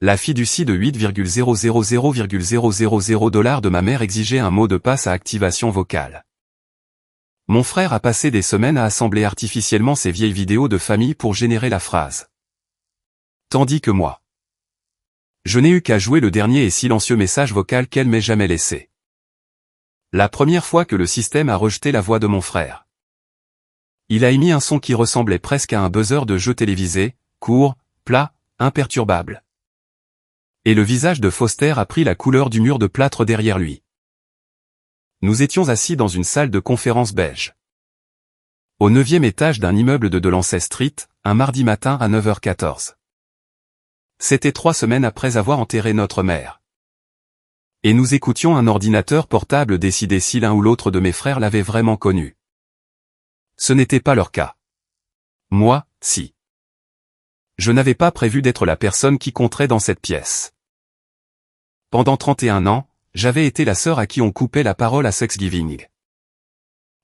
La fiducie de 8,000,000 $ de ma mère exigeait un mot de passe à activation vocale. Mon frère a passé des semaines à assembler artificiellement ces vieilles vidéos de famille pour générer la phrase. Tandis que moi, je n'ai eu qu'à jouer le dernier et silencieux message vocal qu'elle m'ait jamais laissé. La première fois que le système a rejeté la voix de mon frère. Il a émis un son qui ressemblait presque à un buzzer de jeu télévisé, court, plat, imperturbable. Et le visage de Foster a pris la couleur du mur de plâtre derrière lui. Nous étions assis dans une salle de conférence beige. Au 9e étage d'un immeuble de Delancey Street, un mardi matin à 9h14. C'était 3 semaines après avoir enterré notre mère. Et nous écoutions un ordinateur portable décider si l'un ou l'autre de mes frères l'avait vraiment connu. Ce n'était pas leur cas. Moi, si. Je n'avais pas prévu d'être la personne qui compterait dans cette pièce. Pendant 31 ans, j'avais été la sœur à qui on coupait la parole à Thanksgiving.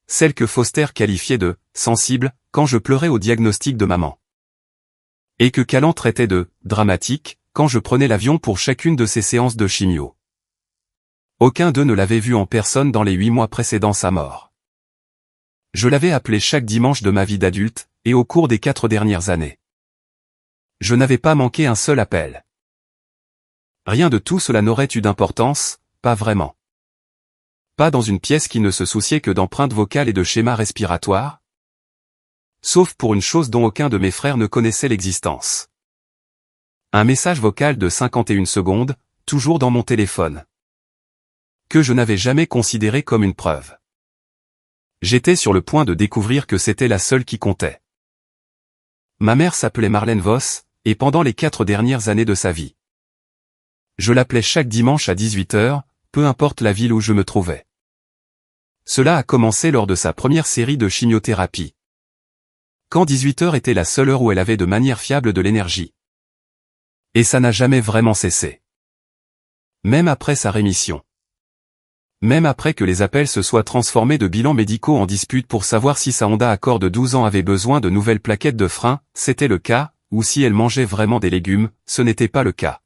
Celle que Foster qualifiait de « sensible » quand je pleurais au diagnostic de maman. Et que Callan traitait de « dramatique » quand je prenais l'avion pour chacune de ses séances de chimio. Aucun d'eux ne l'avait vue en personne dans les 8 mois précédant sa mort. Je l'avais appelée chaque dimanche de ma vie d'adulte, et au cours des 4 dernières années. Je n'avais pas manqué un seul appel. Rien de tout cela n'aurait eu d'importance, pas vraiment. Pas dans une pièce qui ne se souciait que d'empreintes vocales et de schémas respiratoires. Sauf pour une chose dont aucun de mes frères ne connaissait l'existence. Un message vocal de 51 secondes, toujours dans mon téléphone. Que je n'avais jamais considéré comme une preuve. J'étais sur le point de découvrir que c'était la seule qui comptait. Ma mère s'appelait Marlène Voss, et pendant les 4 dernières années de sa vie. Je l'appelais chaque dimanche à 18h, peu importe la ville où je me trouvais. Cela a commencé lors de sa première série de chimiothérapie. Quand 18h était la seule heure où elle avait de manière fiable de l'énergie. Et ça n'a jamais vraiment cessé. Même après sa rémission. Même après que les appels se soient transformés de bilans médicaux en disputes pour savoir si sa Honda Accord de 12 ans avait besoin de nouvelles plaquettes de frein, c'était le cas, ou si elle mangeait vraiment des légumes, ce n'était pas le cas.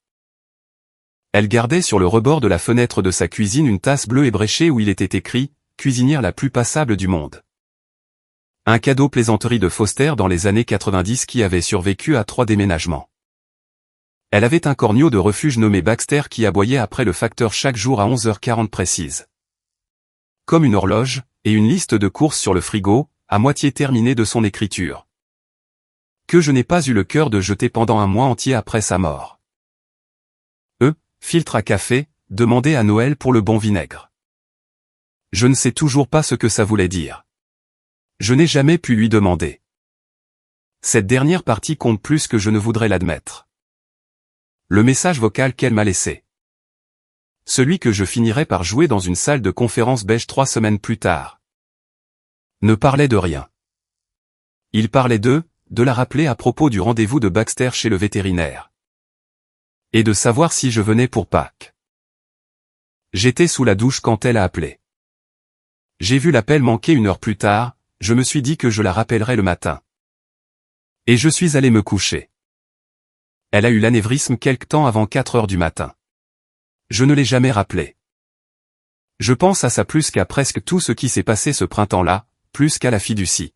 Elle gardait sur le rebord de la fenêtre de sa cuisine une tasse bleue ébréchée où il était écrit « Cuisinière la plus passable du monde ». Un cadeau plaisanterie de Foster dans les années 90 qui avait survécu à 3 déménagements. Elle avait un corneau de refuge nommé Baxter qui aboyait après le facteur chaque jour à 11h40 précise. Comme une horloge, et une liste de courses sur le frigo, à moitié terminée de son écriture. Que je n'ai pas eu le cœur de jeter pendant un mois entier après sa mort. Filtre à café, demandé à Noël pour le bon vinaigre. Je ne sais toujours pas ce que ça voulait dire. Je n'ai jamais pu lui demander. Cette dernière partie compte plus que je ne voudrais l'admettre. Le message vocal qu'elle m'a laissé. Celui que je finirai par jouer dans une salle de conférence beige 3 semaines plus tard. Ne parlait de rien. Il parlait de la rappeler à propos du rendez-vous de Baxter chez le vétérinaire. Et de savoir si je venais pour Pâques. J'étais sous la douche quand elle a appelé. J'ai vu l'appel manquer 1 heure plus tard, je me suis dit que je la rappellerais le matin. Et je suis allé me coucher. Elle a eu l'anévrisme quelque temps avant 4 heures du matin. Je ne l'ai jamais rappelée. Je pense à ça plus qu'à presque tout ce qui s'est passé ce printemps-là, plus qu'à la fiducie.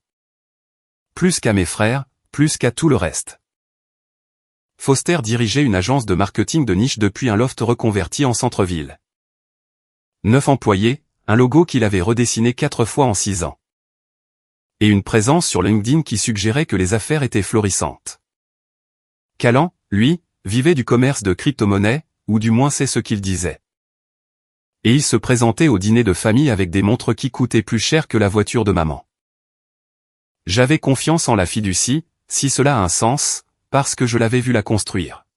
Plus qu'à mes frères, plus qu'à tout le reste. Foster dirigeait une agence de marketing de niche depuis un loft reconverti en centre-ville. 9 employés, un logo qu'il avait redessiné 4 fois en 6 ans. Et une présence sur LinkedIn qui suggérait que les affaires étaient florissantes. Callan, lui, vivait du commerce de crypto-monnaies, ou du moins c'est ce qu'il disait. Et il se présentait au dîner de famille avec des montres qui coûtaient plus cher que la voiture de maman. J'avais confiance en la fiducie, si cela a un sens, parce que je l'avais vu la construire.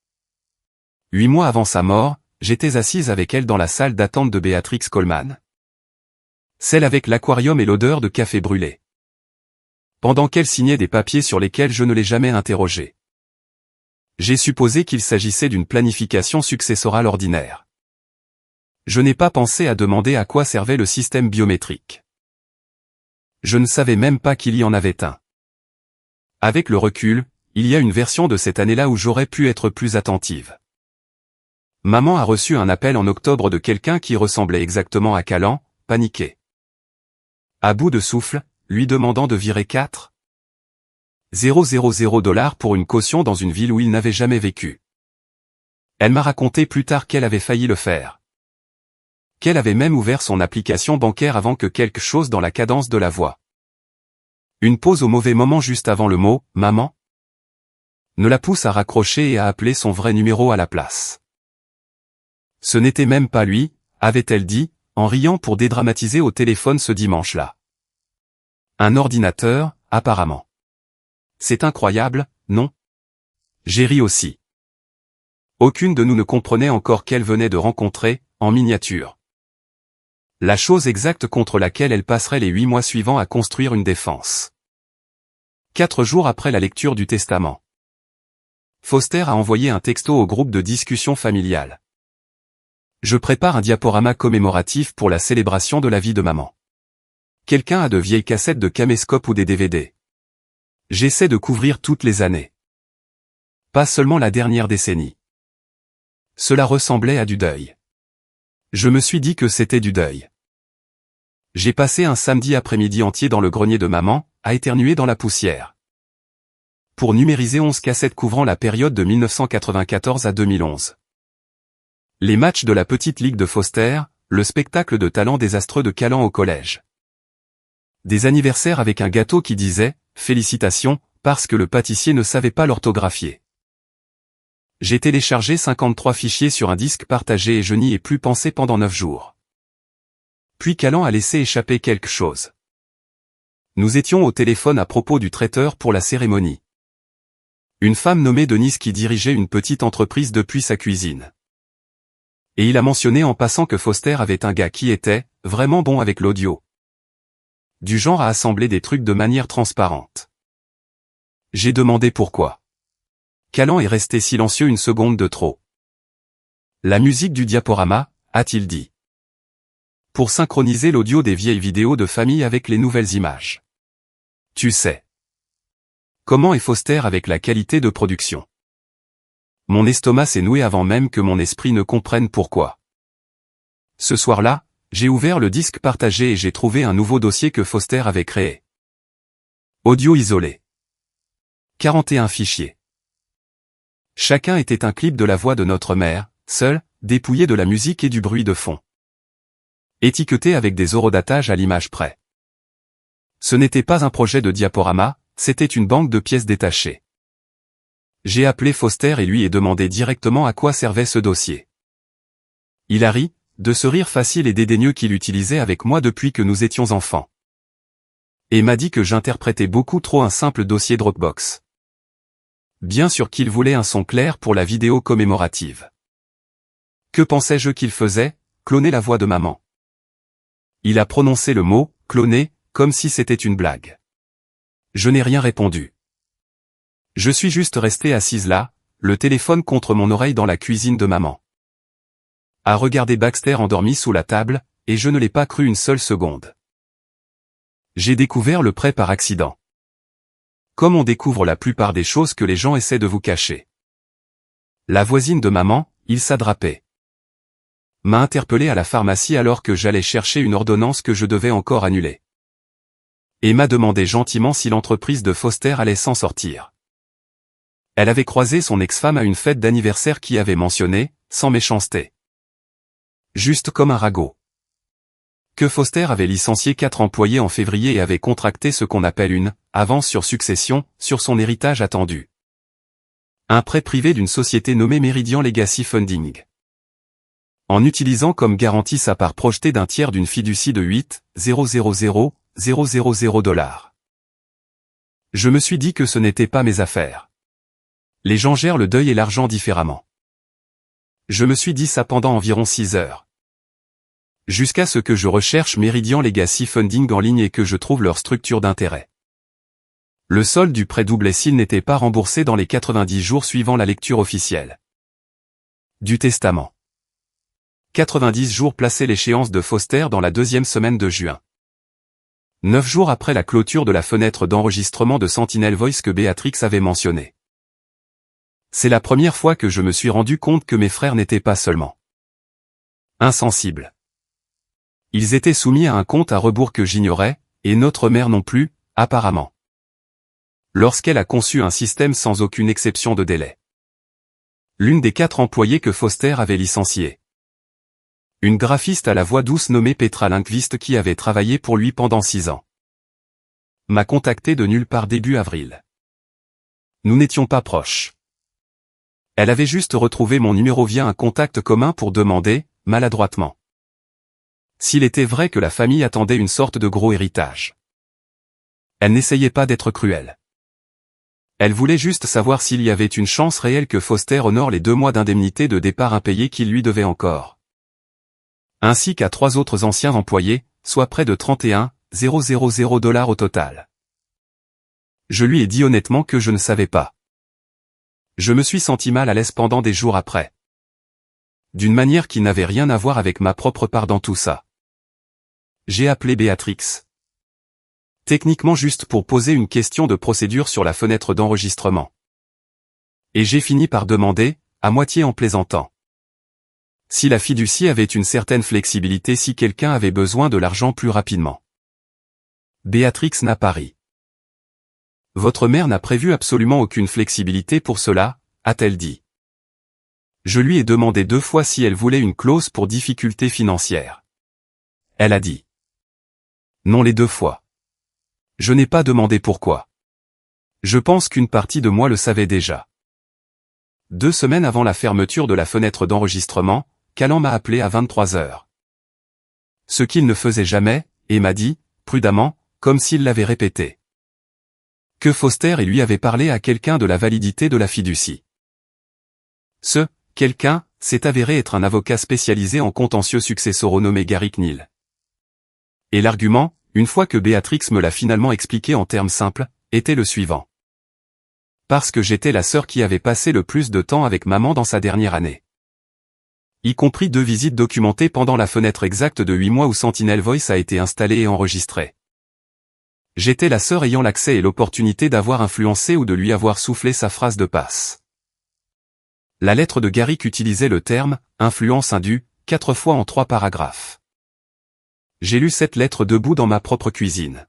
8 mois avant sa mort, j'étais assise avec elle dans la salle d'attente de Béatrix Coleman. Celle avec l'aquarium et l'odeur de café brûlé. Pendant qu'elle signait des papiers sur lesquels je ne l'ai jamais interrogée. J'ai supposé qu'il s'agissait d'une planification successorale ordinaire. Je n'ai pas pensé à demander à quoi servait le système biométrique. Je ne savais même pas qu'il y en avait un. Avec le recul, il y a une version de cette année-là où j'aurais pu être plus attentive. Maman a reçu un appel en octobre de quelqu'un qui ressemblait exactement à Calan, paniqué. À bout de souffle, lui demandant de virer 4,000 $ pour une caution dans une ville où il n'avait jamais vécu. Elle m'a raconté plus tard qu'elle avait failli le faire. Qu'elle avait même ouvert son application bancaire avant que quelque chose dans la cadence de la voix. Une pause au mauvais moment juste avant le mot « maman » ne la pousse à raccrocher et à appeler son vrai numéro à la place. Ce n'était même pas lui, avait-elle dit, en riant pour dédramatiser au téléphone ce dimanche-là. Un ordinateur, apparemment. C'est incroyable, non? J'ai ri aussi. Aucune de nous ne comprenait encore qu'elle venait de rencontrer, en miniature, la chose exacte contre laquelle elle passerait les 8 mois suivants à construire une défense. 4 jours après la lecture du testament, Foster a envoyé un texto au groupe de discussion familiale. Je prépare un diaporama commémoratif pour la célébration de la vie de maman. Quelqu'un a de vieilles cassettes de caméscope ou des DVD. J'essaie de couvrir toutes les années. Pas seulement la dernière décennie. Cela ressemblait à du deuil. Je me suis dit que c'était du deuil. J'ai passé un samedi après-midi entier dans le grenier de maman, à éternuer dans la poussière. Pour numériser 11 cassettes couvrant la période de 1994 à 2011. Les matchs de la petite ligue de Foster, le spectacle de talent désastreux de Calan au collège. Des anniversaires avec un gâteau qui disait « Félicitations » parce que le pâtissier ne savait pas l'orthographier. J'ai téléchargé 53 fichiers sur un disque partagé et je n'y ai plus pensé pendant 9 jours. Puis Calan a laissé échapper quelque chose. Nous étions au téléphone à propos du traiteur pour la cérémonie. Une femme nommée Denise qui dirigeait une petite entreprise depuis sa cuisine. Et il a mentionné en passant que Foster avait un gars qui était vraiment bon avec l'audio. Du genre à assembler des trucs de manière transparente. J'ai demandé pourquoi. Calan est resté silencieux une seconde de trop. La musique du diaporama, a-t-il dit. Pour synchroniser l'audio des vieilles vidéos de famille avec les nouvelles images. Tu sais. Comment est Foster avec la qualité de production? Mon estomac s'est noué avant même que mon esprit ne comprenne pourquoi. Ce soir-là, j'ai ouvert le disque partagé et j'ai trouvé un nouveau dossier que Foster avait créé. Audio isolé. 41 fichiers. Chacun était un clip de la voix de notre mère, seule, dépouillée de la musique et du bruit de fond. Étiqueté avec des horodatages à l'image près. Ce n'était pas un projet de diaporama, c'était une banque de pièces détachées. J'ai appelé Foster et lui ai demandé directement à quoi servait ce dossier. Il a ri, de ce rire facile et dédaigneux qu'il utilisait avec moi depuis que nous étions enfants. Et m'a dit que j'interprétais beaucoup trop un simple dossier Dropbox. Bien sûr qu'il voulait un son clair pour la vidéo commémorative. Que pensais-je qu'il faisait? Cloner la voix de maman. Il a prononcé le mot « cloner » comme si c'était une blague. Je n'ai rien répondu. Je suis juste resté assise là, le téléphone contre mon oreille dans la cuisine de maman. À regarder Baxter endormi sous la table, et je ne l'ai pas cru une seule seconde. J'ai découvert le prêt par accident. Comme on découvre la plupart des choses que les gens essaient de vous cacher. La voisine de maman, il s'adrapait. M'a interpellé à la pharmacie alors que j'allais chercher une ordonnance que je devais encore annuler. Et m'a demandé gentiment si l'entreprise de Foster allait s'en sortir. Elle avait croisé son ex-femme à une fête d'anniversaire qui avait mentionné, sans méchanceté. Juste comme un ragot. Que Foster avait licencié 4 employés en février et avait contracté ce qu'on appelle une avance sur succession sur son héritage attendu. Un prêt privé d'une société nommée Meridian Legacy Funding. En utilisant comme garantie sa part projetée d'un tiers d'une fiducie de 8,000,000 $. Je me suis dit que ce n'était pas mes affaires. Les gens gèrent le deuil et l'argent différemment. Je me suis dit ça pendant environ 6 heures. Jusqu'à ce que je recherche Meridian Legacy Funding en ligne et que je trouve leur structure d'intérêt. Le solde du prêt doublait s'il n'était pas remboursé dans les 90 jours suivant la lecture officielle du testament. 90 jours plaçaient l'échéance de Foster dans la 2e semaine de juin. 9 jours après la clôture de la fenêtre d'enregistrement de Sentinel Voice que Béatrix avait mentionnée. C'est la première fois que je me suis rendu compte que mes frères n'étaient pas seulement insensibles. Ils étaient soumis à un compte à rebours que j'ignorais, et notre mère non plus, apparemment. Lorsqu'elle a conçu un système sans aucune exception de délai. L'une des 4 employés que Foster avait licenciés. Une graphiste à la voix douce nommée Petra Lindqvist qui avait travaillé pour lui pendant 6 ans. M'a contacté de nulle part début avril. Nous n'étions pas proches. Elle avait juste retrouvé mon numéro via un contact commun pour demander, maladroitement, s'il était vrai que la famille attendait une sorte de gros héritage. Elle n'essayait pas d'être cruelle. Elle voulait juste savoir s'il y avait une chance réelle que Foster honore les 2 mois d'indemnité de départ impayés qu'il lui devait encore. Ainsi qu'à 3 autres anciens employés, soit près de 31 000 $ au total. Je lui ai dit honnêtement que je ne savais pas. Je me suis senti mal à l'aise pendant des jours après. D'une manière qui n'avait rien à voir avec ma propre part dans tout ça. J'ai appelé Béatrix. Techniquement juste pour poser une question de procédure sur la fenêtre d'enregistrement. Et j'ai fini par demander, à moitié en plaisantant, si la fiducie avait une certaine flexibilité si quelqu'un avait besoin de l'argent plus rapidement. Béatrix n'a pas ri. Votre mère n'a prévu absolument aucune flexibilité pour cela, a-t-elle dit. Je lui ai demandé 2 fois si elle voulait une clause pour difficultés financières. Elle a dit non les 2 fois. Je n'ai pas demandé pourquoi. Je pense qu'une partie de moi le savait déjà. 2 semaines avant la fermeture de la fenêtre d'enregistrement, Callan m'a appelé à 23 heures. Ce qu'il ne faisait jamais, et m'a dit, prudemment, comme s'il l'avait répété, que Foster et lui avaient parlé à quelqu'un de la validité de la fiducie. Ce « quelqu'un » s'est avéré être un avocat spécialisé en contentieux successoraux nommé Gary Knill. Et l'argument, une fois que Béatrix me l'a finalement expliqué en termes simples, était le suivant. Parce que j'étais la sœur qui avait passé le plus de temps avec maman dans sa dernière année. Y compris 2 visites documentées pendant la fenêtre exacte de 8 mois où Sentinel Voice a été installé et enregistré. J'étais la sœur ayant l'accès et l'opportunité d'avoir influencé ou de lui avoir soufflé sa phrase de passe. La lettre de Garrick utilisait le terme « influence indue » 4 fois en 3 paragraphes. J'ai lu cette lettre debout dans ma propre cuisine.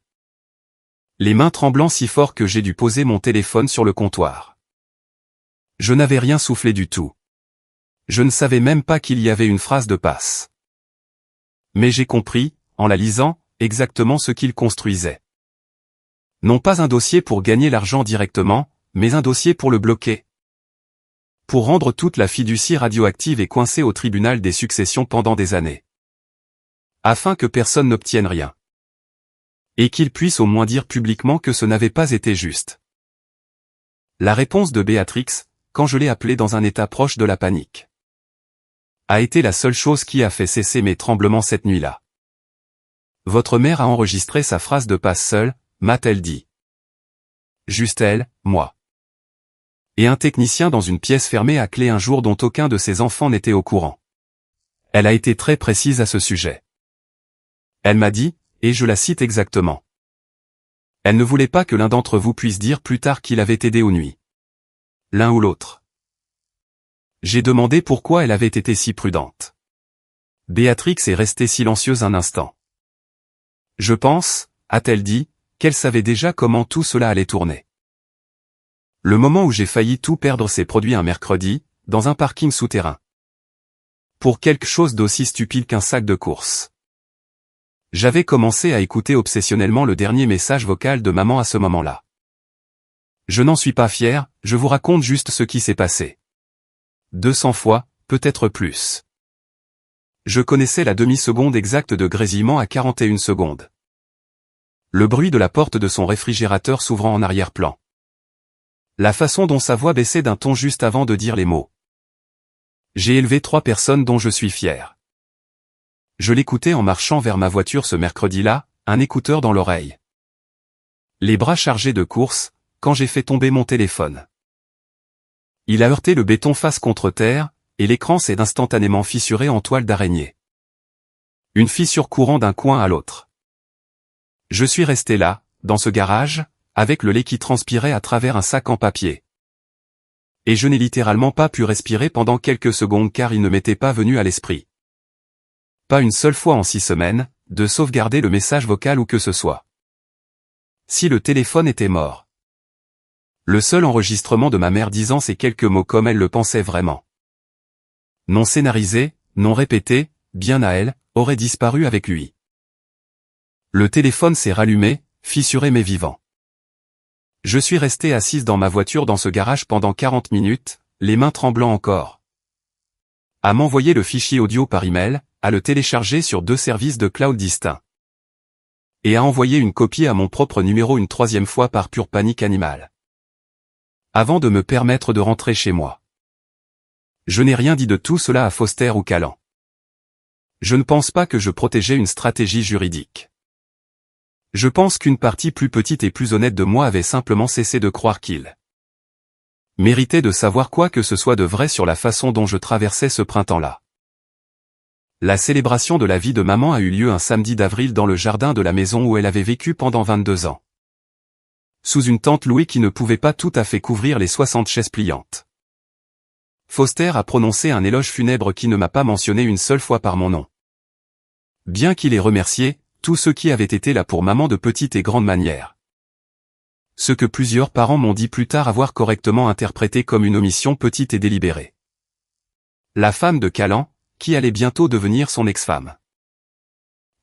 Les mains tremblant si fort que j'ai dû poser mon téléphone sur le comptoir. Je n'avais rien soufflé du tout. Je ne savais même pas qu'il y avait une phrase de passe. Mais j'ai compris, en la lisant, exactement ce qu'il construisait. Non pas un dossier pour gagner l'argent directement, mais un dossier pour le bloquer. Pour rendre toute la fiducie radioactive et coincée au tribunal des successions pendant des années. Afin que personne n'obtienne rien. Et qu'il puisse au moins dire publiquement que ce n'avait pas été juste. La réponse de Béatrix, quand je l'ai appelée dans un état proche de la panique, a été la seule chose qui a fait cesser mes tremblements cette nuit-là. Votre mère a enregistré sa phrase de passe seule, m'a-t-elle dit. Juste elle, moi. Et un technicien dans une pièce fermée à clé un jour dont aucun de ses enfants n'était au courant. Elle a été très précise à ce sujet. Elle m'a dit, et je la cite exactement. Elle ne voulait pas que l'un d'entre vous puisse dire plus tard qu'il avait aidé aux nuits. L'un ou l'autre. J'ai demandé pourquoi elle avait été si prudente. Béatrix est restée silencieuse un instant. Je pense, a-t-elle dit, qu'elle savait déjà comment tout cela allait tourner. Le moment où j'ai failli tout perdre s'est produit un mercredi, dans un parking souterrain. Pour quelque chose d'aussi stupide qu'un sac de course. J'avais commencé à écouter obsessionnellement le dernier message vocal de maman à ce moment-là. Je n'en suis pas fier, je vous raconte juste ce qui s'est passé. 200 fois, peut-être plus. Je connaissais la demi-seconde exacte de grésillement à 41 secondes. Le bruit de la porte de son réfrigérateur s'ouvrant en arrière-plan. La façon dont sa voix baissait d'un ton juste avant de dire les mots. J'ai élevé 3 personnes dont je suis fier. Je l'écoutais en marchant vers ma voiture ce mercredi-là, un écouteur dans l'oreille. Les bras chargés de course, quand j'ai fait tomber mon téléphone. Il a heurté le béton face contre terre, et l'écran s'est instantanément fissuré en toile d'araignée. Une fissure courant d'un coin à l'autre. Je suis resté là, dans ce garage, avec le lait qui transpirait à travers un sac en papier. Et je n'ai littéralement pas pu respirer pendant quelques secondes car il ne m'était pas venu à l'esprit. Pas une seule fois en 6 semaines, de sauvegarder le message vocal ou que ce soit. Si le téléphone était mort. Le seul enregistrement de ma mère disant ces quelques mots comme elle le pensait vraiment. Non scénarisé, non répété, bien à elle, aurait disparu avec lui. Le téléphone s'est rallumé, fissuré mais vivant. Je suis resté assise dans ma voiture dans ce garage pendant 40 minutes, les mains tremblant encore. À m'envoyer le fichier audio par email, à le télécharger sur 2 services de cloud distincts. Et à envoyer une copie à mon propre numéro une 3e fois par pure panique animale. Avant de me permettre de rentrer chez moi. Je n'ai rien dit de tout cela à Foster ou Callan. Je ne pense pas que je protégeais une stratégie juridique. Je pense qu'une partie plus petite et plus honnête de moi avait simplement cessé de croire qu'il méritait de savoir quoi que ce soit de vrai sur la façon dont je traversais ce printemps-là. La célébration de la vie de maman a eu lieu un samedi d'avril dans le jardin de la maison où elle avait vécu pendant 22 ans. Sous une tente louée qui ne pouvait pas tout à fait couvrir les 60 chaises pliantes. Foster a prononcé un éloge funèbre qui ne m'a pas mentionné une seule fois par mon nom. Bien qu'il ait remercié tous ceux qui avaient été là pour maman de petite et grande manière. Ce que plusieurs parents m'ont dit plus tard avoir correctement interprété comme une omission petite et délibérée. La femme de Callan, qui allait bientôt devenir son ex-femme.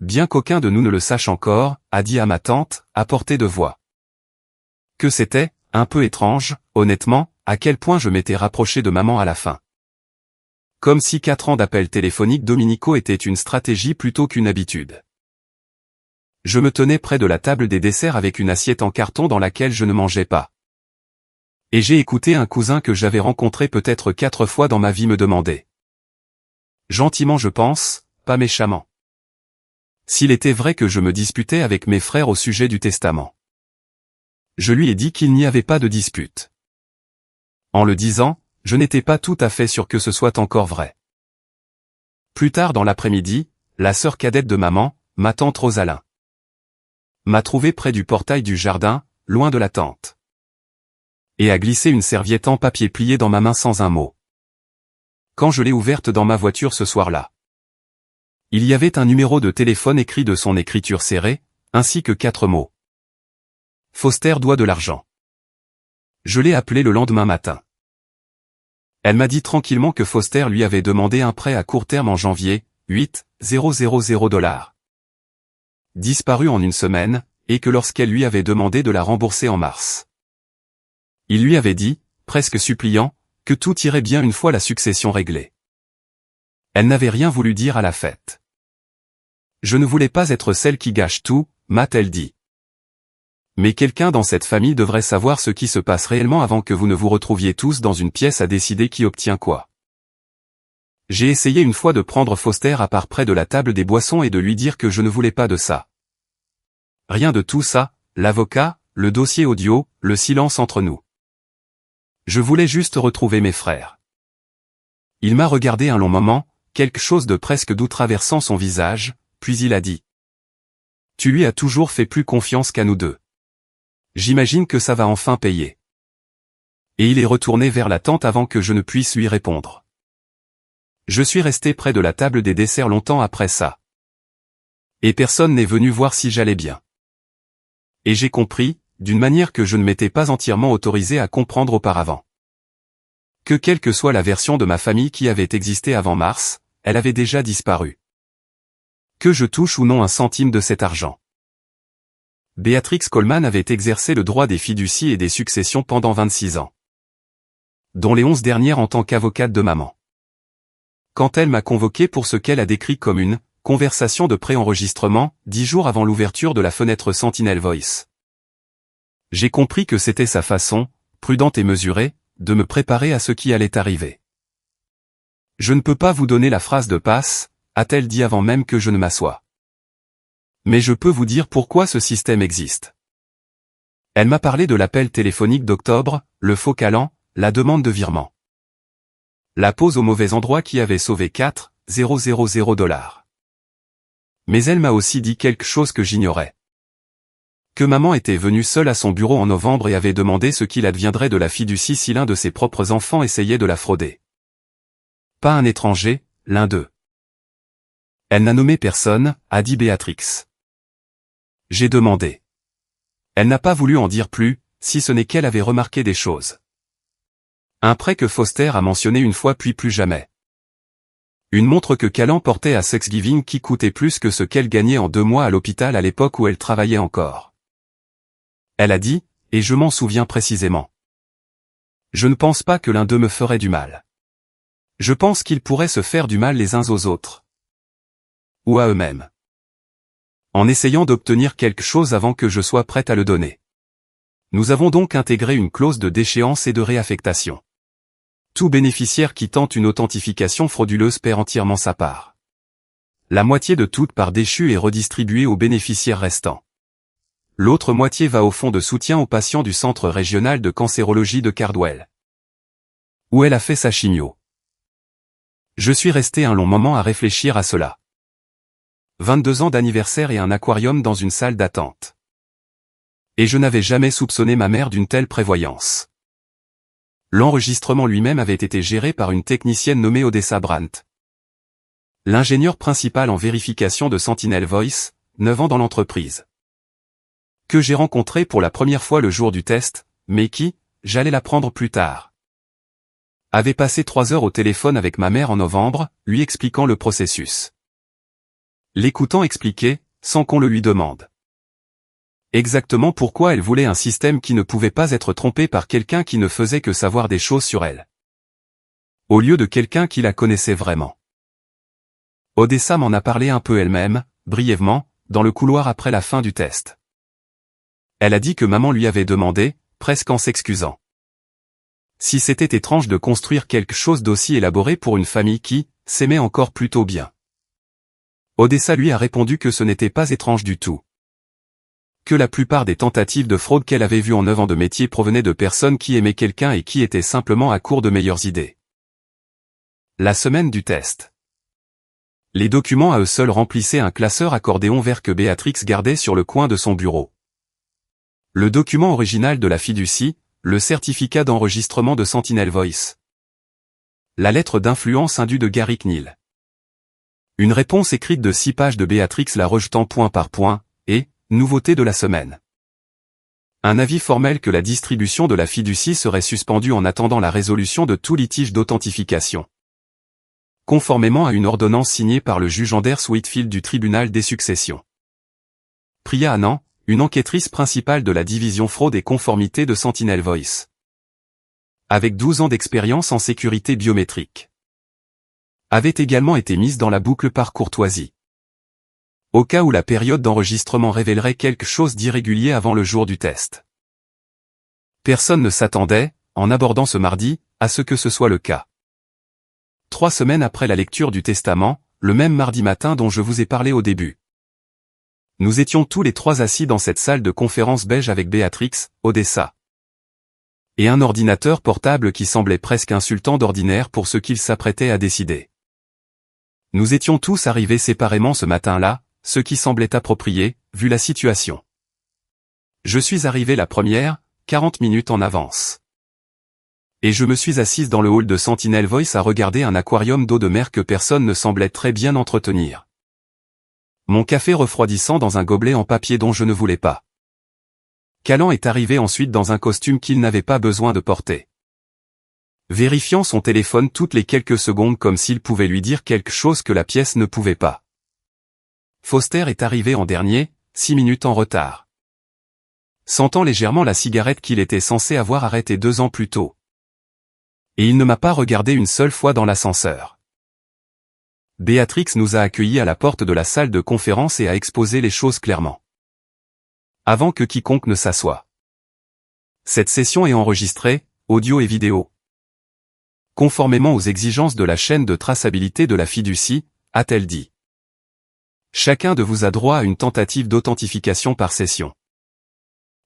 Bien qu'aucun de nous ne le sache encore, a dit à ma tante, à portée de voix. Que c'était, un peu étrange, honnêtement, à quel point je m'étais rapproché de maman à la fin. Comme si 4 ans d'appels téléphoniques dominicaux étaient une stratégie plutôt qu'une habitude. Je me tenais près de la table des desserts avec une assiette en carton dans laquelle je ne mangeais pas. Et j'ai écouté un cousin que j'avais rencontré peut-être 4 fois dans ma vie me demander. Gentiment je pense, pas méchamment. S'il était vrai que je me disputais avec mes frères au sujet du testament. Je lui ai dit qu'il n'y avait pas de dispute. En le disant, je n'étais pas tout à fait sûr que ce soit encore vrai. Plus tard dans l'après-midi, la sœur cadette de maman, ma tante Rosalyn, m'a trouvé près du portail du jardin, loin de la tente. Et a glissé une serviette en papier pliée dans ma main sans un mot. Quand je l'ai ouverte dans ma voiture ce soir-là. Il y avait un numéro de téléphone écrit de son écriture serrée, ainsi que 4 mots. Foster doit de l'argent. Je l'ai appelé le lendemain matin. Elle m'a dit tranquillement que Foster lui avait demandé un prêt à court terme en janvier, 8,000 $. Disparu en une semaine, et que lorsqu'elle lui avait demandé de la rembourser en mars. Il lui avait dit, presque suppliant, que tout irait bien une fois la succession réglée. Elle n'avait rien voulu dire à la fête. Je ne voulais pas être celle qui gâche tout, m'a-t-elle dit. Mais quelqu'un dans cette famille devrait savoir ce qui se passe réellement avant que vous ne vous retrouviez tous dans une pièce à décider qui obtient quoi. J'ai essayé une fois de prendre Foster à part près de la table des boissons et de lui dire que je ne voulais pas de ça. Rien de tout ça, l'avocat, le dossier audio, le silence entre nous. Je voulais juste retrouver mes frères. Il m'a regardé un long moment, quelque chose de presque doux traversant son visage, puis il a dit. Tu lui as toujours fait plus confiance qu'à nous deux. J'imagine que ça va enfin payer. Et il est retourné vers la tente avant que je ne puisse lui répondre. Je suis resté près de la table des desserts longtemps après ça. Et personne n'est venu voir si j'allais bien. Et j'ai compris, d'une manière que je ne m'étais pas entièrement autorisé à comprendre auparavant. Que quelle que soit la version de ma famille qui avait existé avant mars, elle avait déjà disparu. Que je touche ou non un centime de cet argent. Béatrix Coleman avait exercé le droit des fiducies et des successions pendant 26 ans. Dont les 11 dernières en tant qu'avocate de maman. Quand elle m'a convoqué pour ce qu'elle a décrit comme une conversation de pré-enregistrement, 10 jours avant l'ouverture de la fenêtre Sentinel Voice. J'ai compris que c'était sa façon, prudente et mesurée, de me préparer à ce qui allait arriver. Je ne peux pas vous donner la phrase de passe, a-t-elle dit avant même que je ne m'assoie. Mais je peux vous dire pourquoi ce système existe. Elle m'a parlé de l'appel téléphonique d'octobre, le faux Callan, la demande de virement. La pause au mauvais endroit qui avait sauvé 4,000 $. Mais elle m'a aussi dit quelque chose que j'ignorais. Que maman était venue seule à son bureau en novembre et avait demandé ce qu'il adviendrait de la fiducie si l'un de ses propres enfants essayait de la frauder. Pas un étranger, l'un d'eux. Elle n'a nommé personne, a dit Béatrix. J'ai demandé. Elle n'a pas voulu en dire plus, si ce n'est qu'elle avait remarqué des choses. Un prêt que Foster a mentionné une fois puis plus jamais. Une montre que Callan portait à Thanksgiving qui coûtait plus que ce qu'elle gagnait en 2 mois à l'hôpital à l'époque où elle travaillait encore. Elle a dit, et je m'en souviens précisément. Je ne pense pas que l'un d'eux me ferait du mal. Je pense qu'ils pourraient se faire du mal les uns aux autres. Ou à eux-mêmes. En essayant d'obtenir quelque chose avant que je sois prête à le donner. Nous avons donc intégré une clause de déchéance et de réaffectation. Tout bénéficiaire qui tente une authentification frauduleuse perd entièrement sa part. La moitié de toute part déchue est redistribuée aux bénéficiaires restants. L'autre moitié va au fonds de soutien aux patients du Centre régional de cancérologie de Cardwell. Où elle a fait sa chimio. Je suis resté un long moment à réfléchir à cela. 22 ans d'anniversaire et un aquarium dans une salle d'attente. Et je n'avais jamais soupçonné ma mère d'une telle prévoyance. L'enregistrement lui-même avait été géré par une technicienne nommée Odessa Brandt. L'ingénieur principal en vérification de Sentinel Voice, 9 ans dans l'entreprise. Que j'ai rencontré pour la première fois le jour du test, mais qui, j'allais l'apprendre plus tard. Avait passé 3 heures au téléphone avec ma mère en novembre, lui expliquant le processus. L'écoutant expliquer, sans qu'on le lui demande. Exactement pourquoi elle voulait un système qui ne pouvait pas être trompé par quelqu'un qui ne faisait que savoir des choses sur elle. Au lieu de quelqu'un qui la connaissait vraiment. Odessa m'en a parlé un peu elle-même, brièvement, dans le couloir après la fin du test. Elle a dit que maman lui avait demandé, presque en s'excusant. Si c'était étrange de construire quelque chose d'aussi élaboré pour une famille qui, s'aimait encore plutôt bien. Odessa lui a répondu que ce n'était pas étrange du tout. Que la plupart des tentatives de fraude qu'elle avait vues en 9 ans de métier provenaient de personnes qui aimaient quelqu'un et qui étaient simplement à court de meilleures idées. La semaine du test. Les documents à eux seuls remplissaient un classeur accordéon vert que Béatrix gardait sur le coin de son bureau. Le document original de la fiducie, le certificat d'enregistrement de Sentinel Voice. La lettre d'influence indue de Gary Knill. Une réponse écrite de 6 pages de Béatrix la rejetant point par point, et, nouveauté de la semaine. Un avis formel que la distribution de la fiducie serait suspendue en attendant la résolution de tout litige d'authentification. Conformément à une ordonnance signée par le juge Anders Whitfield du tribunal des successions. Priya Anand, une enquêtrice principale de la division fraude et conformité de Sentinel Voice. Avec 12 ans d'expérience en sécurité biométrique. Avait également été mise dans la boucle par courtoisie. Au cas où la période d'enregistrement révélerait quelque chose d'irrégulier avant le jour du test. Personne ne s'attendait, en abordant ce mardi, à ce que ce soit le cas. 3 semaines après la lecture du testament, le même mardi matin dont je vous ai parlé au début. Nous étions tous les 3 assis dans cette salle de conférence beige avec Béatrix, Odessa. Et un ordinateur portable qui semblait presque insultant d'ordinaire pour ce qu'il s'apprêtait à décider. Nous étions tous arrivés séparément ce matin-là, ce qui semblait approprié, vu la situation. Je suis arrivé la première, 40 minutes en avance. Et je me suis assise dans le hall de Sentinel Voice à regarder un aquarium d'eau de mer que personne ne semblait très bien entretenir. Mon café refroidissant dans un gobelet en papier dont je ne voulais pas. Callan est arrivé ensuite dans un costume qu'il n'avait pas besoin de porter. Vérifiant son téléphone toutes les quelques secondes comme s'il pouvait lui dire quelque chose que la pièce ne pouvait pas. Foster est arrivé en dernier, 6 minutes en retard. Sentant légèrement la cigarette qu'il était censé avoir arrêtée 2 ans plus tôt. Et il ne m'a pas regardé une seule fois dans l'ascenseur. Béatrix nous a accueillis à la porte de la salle de conférence et a exposé les choses clairement. Avant que quiconque ne s'assoie. Cette session est enregistrée, audio et vidéo. Conformément aux exigences de la chaîne de traçabilité de la fiducie, a-t-elle dit. Chacun de vous a droit à une tentative d'authentification par session.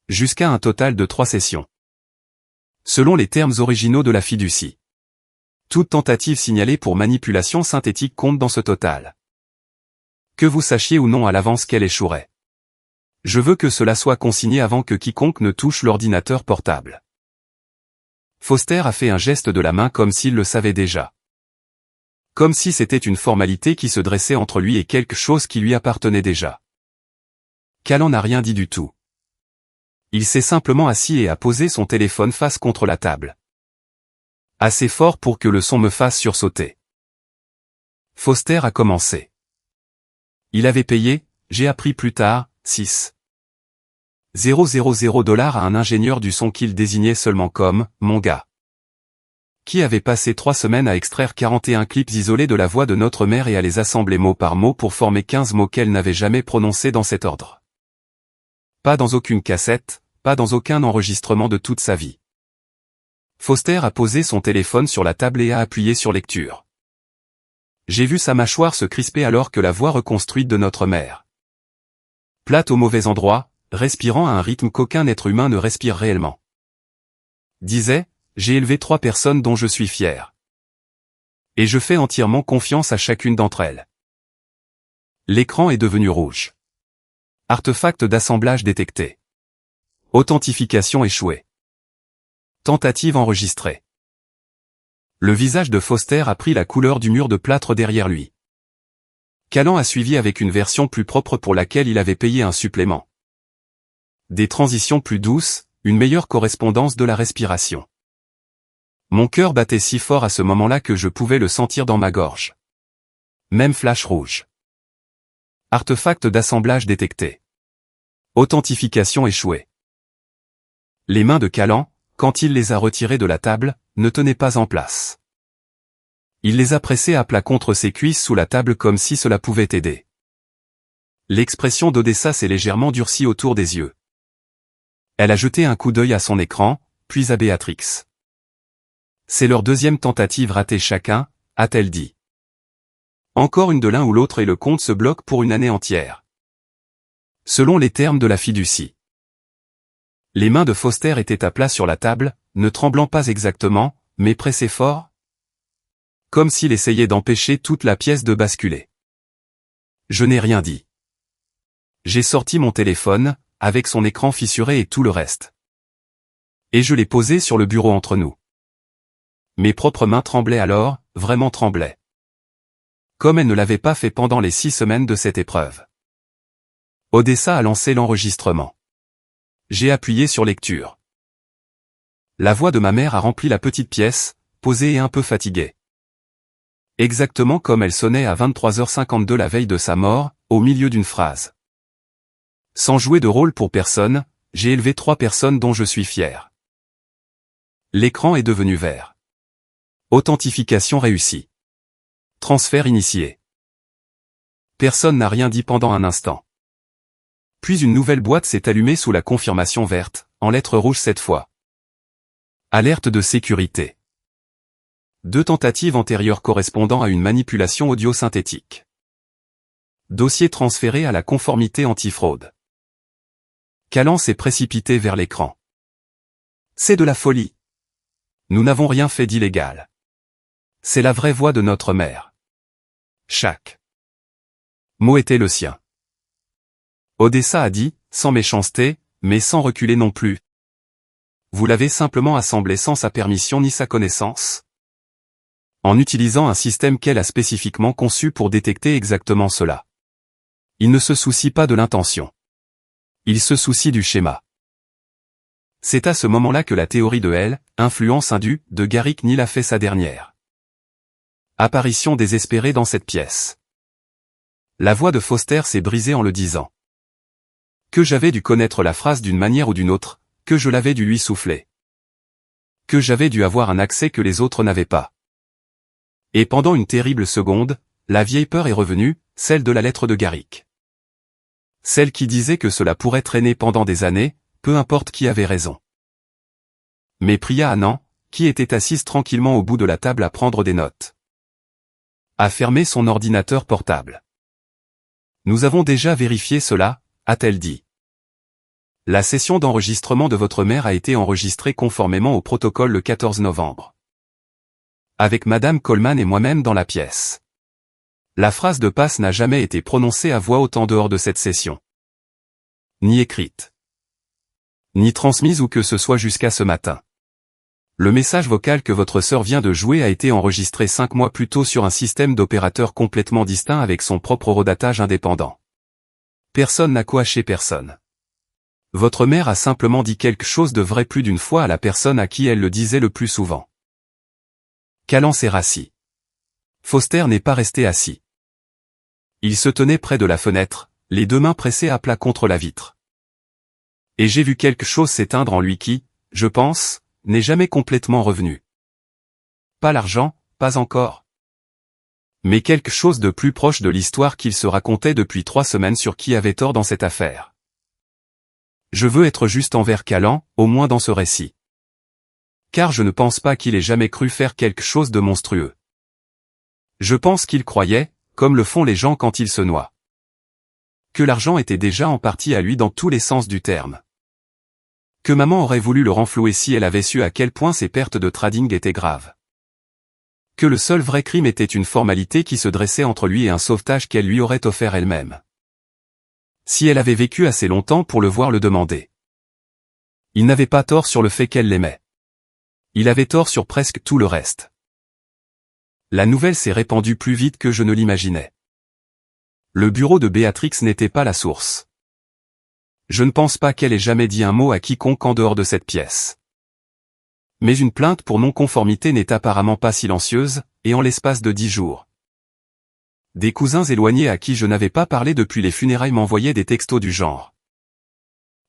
Jusqu'à un total de 3 sessions. Selon les termes originaux de la fiducie. Toute tentative signalée pour manipulation synthétique compte dans ce total. Que vous sachiez ou non à l'avance qu'elle échouerait. Je veux que cela soit consigné avant que quiconque ne touche l'ordinateur portable. Foster a fait un geste de la main comme s'il le savait déjà. Comme si c'était une formalité qui se dressait entre lui et quelque chose qui lui appartenait déjà. Callan n'a rien dit du tout. Il s'est simplement assis et a posé son téléphone face contre la table. Assez fort pour que le son me fasse sursauter. Foster a commencé. Il avait payé, j'ai appris plus tard, 6,000 $ à un ingénieur du son qu'il désignait seulement comme « mon gars », qui avait passé 3 semaines à extraire 41 clips isolés de la voix de notre mère et à les assembler mot par mot pour former 15 mots qu'elle n'avait jamais prononcés dans cet ordre. Pas dans aucune cassette, pas dans aucun enregistrement de toute sa vie. Foster a posé son téléphone sur la table et a appuyé sur lecture. J'ai vu sa mâchoire se crisper alors que la voix reconstruite de notre mère, plate au mauvais endroit, respirant à un rythme qu'aucun être humain ne respire réellement, disait « J'ai élevé 3 personnes dont je suis fier. Et je fais entièrement confiance à chacune d'entre elles. » L'écran est devenu rouge. Artefact d'assemblage détecté. Authentification échouée. Tentative enregistrée. Le visage de Foster a pris la couleur du mur de plâtre derrière lui. Callan a suivi avec une version plus propre pour laquelle il avait payé un supplément. Des transitions plus douces, une meilleure correspondance de la respiration. Mon cœur battait si fort à ce moment-là que je pouvais le sentir dans ma gorge. Même flash rouge. Artefact d'assemblage détecté. Authentification échouée. Les mains de Callan, quand il les a retirées de la table, ne tenaient pas en place. Il les a pressées à plat contre ses cuisses sous la table comme si cela pouvait aider. L'expression d'Odessa s'est légèrement durcie autour des yeux. Elle a jeté un coup d'œil à son écran, puis à Béatrix. C'est leur deuxième tentative ratée chacun, a-t-elle dit. Encore une de l'un ou l'autre et le compte se bloque pour une année entière. Selon les termes de la fiducie. Les mains de Foster étaient à plat sur la table, ne tremblant pas exactement, mais pressées fort. Comme s'il essayait d'empêcher toute la pièce de basculer. Je n'ai rien dit. J'ai sorti mon téléphone, avec son écran fissuré et tout le reste. Et je l'ai posé sur le bureau entre nous. Mes propres mains tremblaient alors, vraiment tremblaient. Comme elles ne l'avaient pas fait pendant les 6 semaines de cette épreuve. Odessa a lancé l'enregistrement. J'ai appuyé sur lecture. La voix de ma mère a rempli la petite pièce, posée et un peu fatiguée. Exactement comme elle sonnait à 23h52 la veille de sa mort, au milieu d'une phrase. Sans jouer de rôle pour personne, j'ai élevé 3 personnes dont je suis fier. L'écran est devenu vert. Authentification réussie. Transfert initié. Personne n'a rien dit pendant un instant. Puis une nouvelle boîte s'est allumée sous la confirmation verte, en lettres rouges cette fois. Alerte de sécurité. 2 tentatives antérieures correspondant à une manipulation audio synthétique. Dossier transféré à la conformité antifraude. Callan s'est précipité vers l'écran. C'est de la folie. Nous n'avons rien fait d'illégal. C'est la vraie voix de notre mère. Chaque mot était le sien. Odessa a dit, sans méchanceté, mais sans reculer non plus. Vous l'avez simplement assemblé sans sa permission ni sa connaissance. En utilisant un système qu'elle a spécifiquement conçu pour détecter exactement cela. Il ne se soucie pas de l'intention. Il se soucie du schéma. C'est à ce moment-là que la théorie de L, influence indue, de Garrick Neal a fait sa dernière apparition désespérée dans cette pièce. La voix de Foster s'est brisée en le disant. Que j'avais dû connaître la phrase d'une manière ou d'une autre, que je l'avais dû lui souffler. Que j'avais dû avoir un accès que les autres n'avaient pas. Et pendant une terrible seconde, la vieille peur est revenue, celle de la lettre de Garrick. Celle qui disait que cela pourrait traîner pendant des années, peu importe qui avait raison. Mais Priya Anand, qui était assise tranquillement au bout de la table à prendre des notes, a fermé son ordinateur portable. Nous avons déjà vérifié cela, a-t-elle dit. La session d'enregistrement de votre mère a été enregistrée conformément au protocole le 14 novembre. Avec Madame Coleman et moi-même dans la pièce. La phrase de passe n'a jamais été prononcée à voix haute en dehors de cette session. ni écrite, ni transmise ou que ce soit jusqu'à ce matin. Le message vocal que votre sœur vient de jouer a été enregistré 5 mois plus tôt sur un système d'opérateur complètement distinct avec son propre horodatage indépendant. Personne n'a coaché personne. Votre mère a simplement dit quelque chose de vrai plus d'une fois à la personne à qui elle le disait le plus souvent. Callan s'est rassis. Foster n'est pas resté assis. Il se tenait près de la fenêtre, les deux mains pressées à plat contre la vitre. Et j'ai vu quelque chose s'éteindre en lui qui, je pense, n'est jamais complètement revenu. Pas l'argent, pas encore. Mais quelque chose de plus proche de l'histoire qu'il se racontait depuis 3 semaines sur qui avait tort dans cette affaire. Je veux être juste envers Callan, au moins dans ce récit. Car je ne pense pas qu'il ait jamais cru faire quelque chose de monstrueux. Je pense qu'il croyait, comme le font les gens quand ils se noient, que l'argent était déjà en partie à lui dans tous les sens du terme. Que maman aurait voulu le renflouer si elle avait su à quel point ses pertes de trading étaient graves. Que le seul vrai crime était une formalité qui se dressait entre lui et un sauvetage qu'elle lui aurait offert elle-même. Si elle avait vécu assez longtemps pour le voir le demander. Il n'avait pas tort sur le fait qu'elle l'aimait. Il avait tort sur presque tout le reste. La nouvelle s'est répandue plus vite que je ne l'imaginais. Le bureau de Béatrix n'était pas la source. Je ne pense pas qu'elle ait jamais dit un mot à quiconque en dehors de cette pièce. Mais une plainte pour non-conformité n'est apparemment pas silencieuse, et en l'espace de 10 jours. Des cousins éloignés à qui je n'avais pas parlé depuis les funérailles m'envoyaient des textos du genre.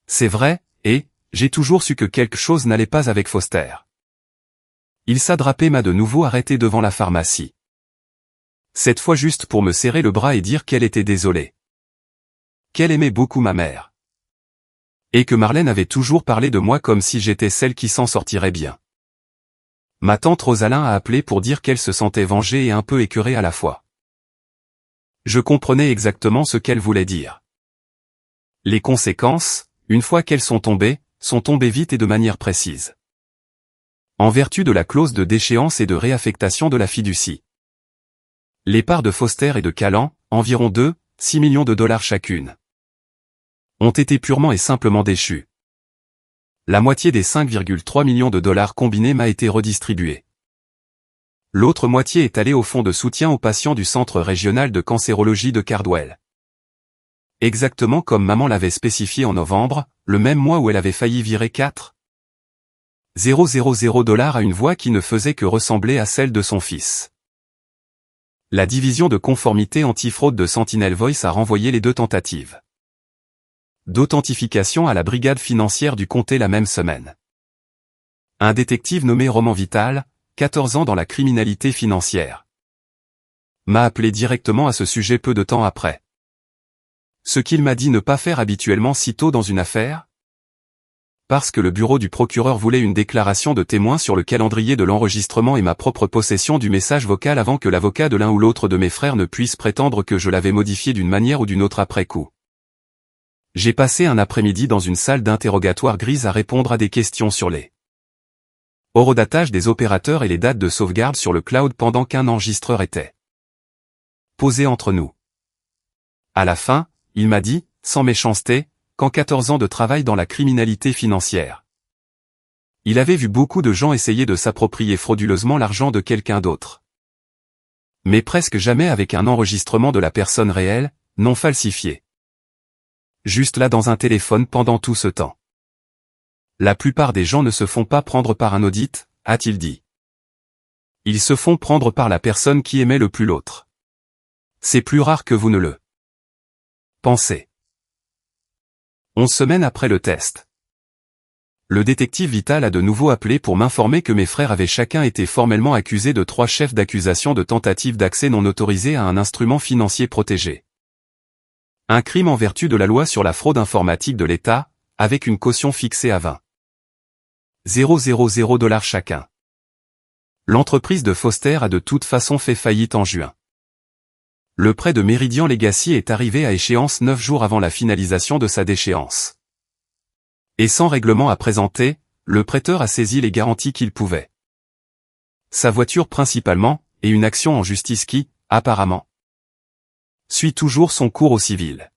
C'est vrai, et j'ai toujours su que quelque chose n'allait pas avec Foster. Ilsa Drapé m'a de nouveau arrêté devant la pharmacie. Cette fois juste pour me serrer le bras et dire qu'elle était désolée. Qu'elle aimait beaucoup ma mère. Et que Marlène avait toujours parlé de moi comme si j'étais celle qui s'en sortirait bien. Ma tante Rosalyn a appelé pour dire qu'elle se sentait vengée et un peu écœurée à la fois. Je comprenais exactement ce qu'elle voulait dire. Les conséquences, une fois qu'elles sont tombées vite et de manière précise. En vertu de la clause de déchéance et de réaffectation de la fiducie. Les parts de Foster et de Callan, environ 6 millions de dollars chacune, ont été purement et simplement déchues. La moitié des 5,3 millions de dollars combinés m'a été redistribuée. L'autre moitié est allée au fonds de soutien aux patients du Centre régional de cancérologie de Cardwell. Exactement comme maman l'avait spécifié en novembre, le même mois où elle avait failli virer 4,000 dollars à une voix qui ne faisait que ressembler à celle de son fils. La division de conformité antifraude de Sentinel Voice a renvoyé les 2 tentatives d'authentification à la brigade financière du comté la même semaine. Un détective nommé Roman Vital, 14 ans dans la criminalité financière, m'a appelé directement à ce sujet peu de temps après. Ce qu'il m'a dit ne pas faire habituellement si tôt dans une affaire? Parce que le bureau du procureur voulait une déclaration de témoin sur le calendrier de l'enregistrement et ma propre possession du message vocal avant que l'avocat de l'un ou l'autre de mes frères ne puisse prétendre que je l'avais modifié d'une manière ou d'une autre après coup. J'ai passé un après-midi dans une salle d'interrogatoire grise à répondre à des questions sur les horodatage des opérateurs et les dates de sauvegarde sur le cloud pendant qu'un enregistreur était posé entre nous. À la fin, il m'a dit, sans méchanceté, qu'en 14 ans de travail dans la criminalité financière, il avait vu beaucoup de gens essayer de s'approprier frauduleusement l'argent de quelqu'un d'autre. Mais presque jamais avec un enregistrement de la personne réelle, non falsifié. Juste là dans un téléphone pendant tout ce temps. La plupart des gens ne se font pas prendre par un audit, a-t-il dit. Ils se font prendre par la personne qui aimait le plus l'autre. C'est plus rare que vous ne le pensez. 11 semaines après le test. Le détective Vital a de nouveau appelé pour m'informer que mes frères avaient chacun été formellement accusés de 3 chefs d'accusation de tentative d'accès non autorisé à un instrument financier protégé. Un crime en vertu de la loi sur la fraude informatique de l'État, avec une caution fixée à 20,000 dollars chacun. L'entreprise de Foster a de toute façon fait faillite en juin. Le prêt de Meridian Legacy est arrivé à échéance 9 jours avant la finalisation de sa déchéance. Et sans règlement à présenter, le prêteur a saisi les garanties qu'il pouvait. Sa voiture principalement, et une action en justice qui, apparemment, suit toujours son cours au civil.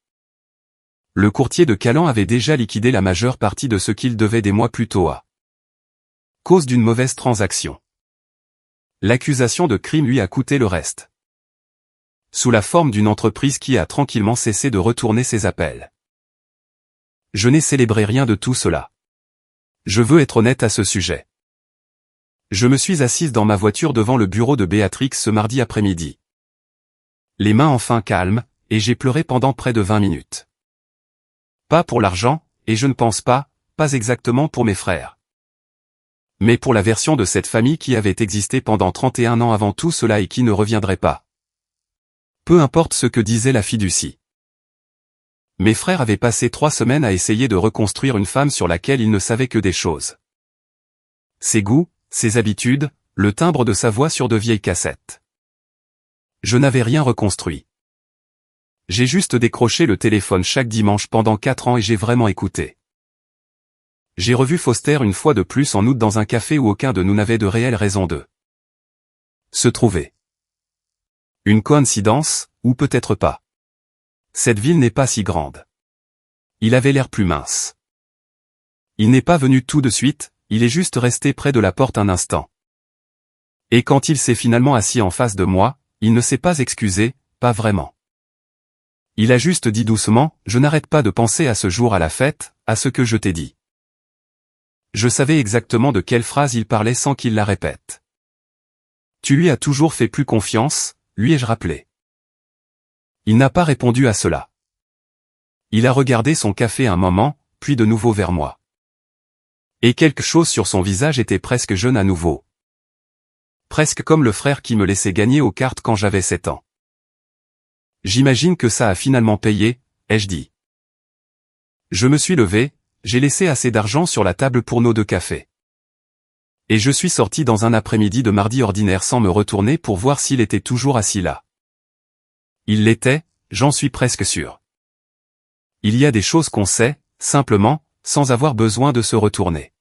Le courtier de Calan avait déjà liquidé la majeure partie de ce qu'il devait des mois plus tôt à cause d'une mauvaise transaction. L'accusation de crime lui a coûté le reste. Sous la forme d'une entreprise qui a tranquillement cessé de retourner ses appels. Je n'ai célébré rien de tout cela. Je veux être honnête à ce sujet. Je me suis assise dans ma voiture devant le bureau de Béatrix ce mardi après-midi. Les mains enfin calmes, et j'ai pleuré pendant près de 20 minutes. Pas pour l'argent, et je ne pense pas exactement pour mes frères. Mais pour la version de cette famille qui avait existé pendant 31 ans avant tout cela et qui ne reviendrait pas. Peu importe ce que disait la fiducie. Mes frères avaient passé 3 semaines à essayer de reconstruire une femme sur laquelle ils ne savaient que des choses. Ses goûts, ses habitudes, le timbre de sa voix sur de vieilles cassettes. Je n'avais rien reconstruit. J'ai juste décroché le téléphone chaque dimanche pendant 4 ans et j'ai vraiment écouté. J'ai revu Foster une fois de plus en août dans un café où aucun de nous n'avait de réelle raison de se trouver. Une coïncidence, ou peut-être pas. Cette ville n'est pas si grande. Il avait l'air plus mince. Il n'est pas venu tout de suite, il est juste resté près de la porte un instant. Et quand il s'est finalement assis en face de moi, il ne s'est pas excusé, pas vraiment. Il a juste dit doucement, je n'arrête pas de penser à ce jour à la fête, à ce que je t'ai dit. Je savais exactement de quelle phrase il parlait sans qu'il la répète. Tu lui as toujours fait plus confiance, lui ai-je rappelé. Il n'a pas répondu à cela. Il a regardé son café un moment, puis de nouveau vers moi. Et quelque chose sur son visage était presque jeune à nouveau. Presque comme le frère qui me laissait gagner aux cartes quand j'avais 7 ans. J'imagine que ça a finalement payé, ai-je dit. Je me suis levé, j'ai laissé assez d'argent sur la table pour nos 2 cafés. Et je suis sorti dans un après-midi de mardi ordinaire sans me retourner pour voir s'il était toujours assis là. Il l'était, j'en suis presque sûr. Il y a des choses qu'on sait, simplement, sans avoir besoin de se retourner.